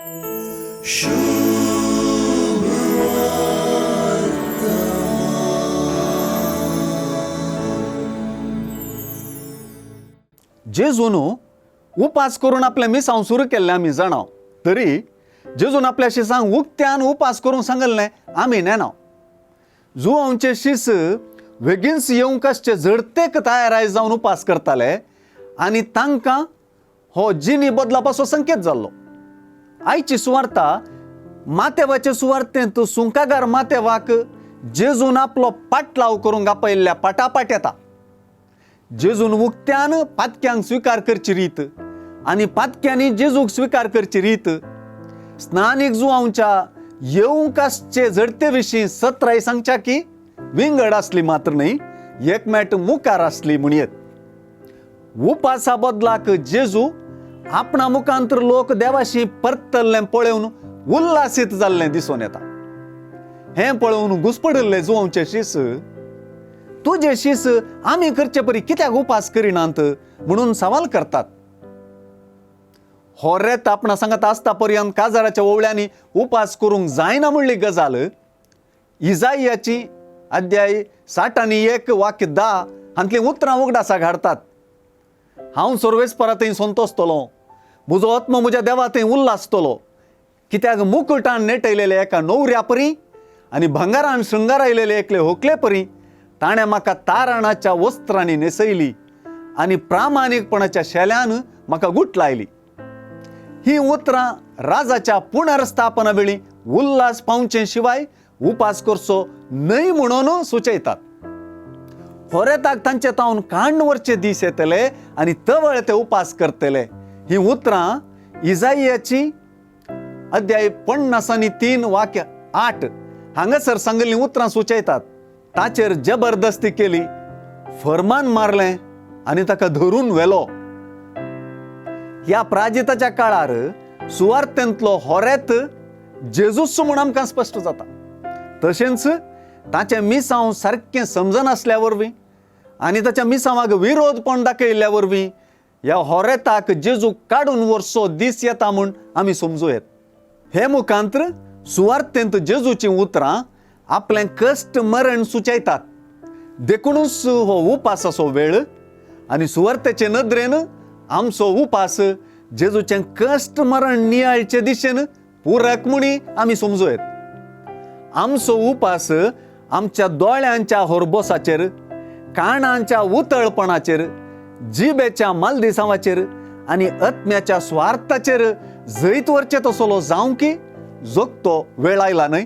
जेजून उपास करून आपल्या मिसांव सुरू केल्ले आमी जाणाव, तरी जेजून आपल्याशी सांग उक्त्यान उपास करूंक सांगले आमी नेनाव. जुआंचे शिस बेगीनच येवंक आसचे झडतेक तयार जावन उपास करताले आनी तांकां हो जिनी बदला पासो संकेत जाल्लो. आयची सुवार्ता मातेवाचे सुवार्तेंत सुंकागार मातेवाक जेजून आपलो पाटलाव करूंक आपयल्ल्या पाटापाट येता. जेजून उक्त्यान पातक्यांक स्विकार करची रीत आनी पातक्यांनी जेजूक स्विकार करची रीत स्नानीक जुआंच्या येवंक आसचे झडते विशीं सत्राय सांगच्या की विंगड आसली मात्र न्ही, एकमेट मुखार आसली म्हणयत. उपासा बदलाक जेजू आपणा मुखांतर लोक देवाशी परतल्ले पळोवन उल्हासीत जाल्ले दिसून येता. हें पळोवन घुस्पडिल्ले जुआंचे शिस तुझे शिस आमी करचे परी कित्याक उपास करिनात म्हणून सवाल करतात. होरेत आपणा सांगत आसता पर्यंत काजाराच्या ओवळ्यांनी उपास करूंक जायना म्हणली गजाल इजायाची अध्याय 60 वाक्य 10 हांतली उतरां उगडासा घाडतात. हांव सर्वेस्परा थंय संतोसतलों, म्हजो आत्मो म्हज्या देवा थंय उल्हासतलो, कित्याक मुकुटान नेटयलेले एका न्हवऱ्या परी आनी भंगारान शृंगारायलेले एकले व्हंकले परी ताणें म्हाका तारणाच्या वस्त्रांनी न्हेसयली आनी प्रामाणीकपणाच्या शेल्यान म्हाका गुट लायली. ही उतरां राजाच्या पुनर्स्थापना वेळी उल्हास पावचे शिवाय उपास करचो न्हय म्हणून सुचयतात. होरेताक तांचे तावन कांड वरचे दीस येतले आनी तवळ ते उपास करतले. ही उतरां इजायाची अध्याय 53 वाक्य 8 हांगासर सांगिल्ली उतरां सुचयतात. ताचेर जबरदस्ती केली, फरमान मारलें आनी ताका धरून व्हेलो. ह्या प्राजिताच्या काळार सुवार्थेंतलो होरेत जेजूच म्हूण आमकां स्पश्ट जाता. तशेंच ताचें मिसांव सारकें समजनासल्या वरवीं आनी ताच्या मिसांवाक विरोधपण दाखयल्ल्या वरवीं ह्या होरेताक जेजू काडून व्हरचो दीस येता म्हूण आमी समजूं येत. हे मुखांतर सुवार्थेंत जेजूची उतरां आपलें कश्ट मरण सुचयतात. देखूनच हो उपासाचो वेळ आनी सुवार्थेचे नदरेन आमचो उपास जेजूचें कश्ट मरण नियाळचे दिशेन पुरक म्हूण आमी समजूं येत. आमचो उपास आमच्या दोळ्यांच्या होरबोसाचेर, कानांच्या उतळपणाचेर, जिबेच्या मालदिसांवाचेर आनी आत्म्याच्या स्वार्थाचेर जैत वरचे तसलो जावं की जोगतो वेळ आयला न्हय.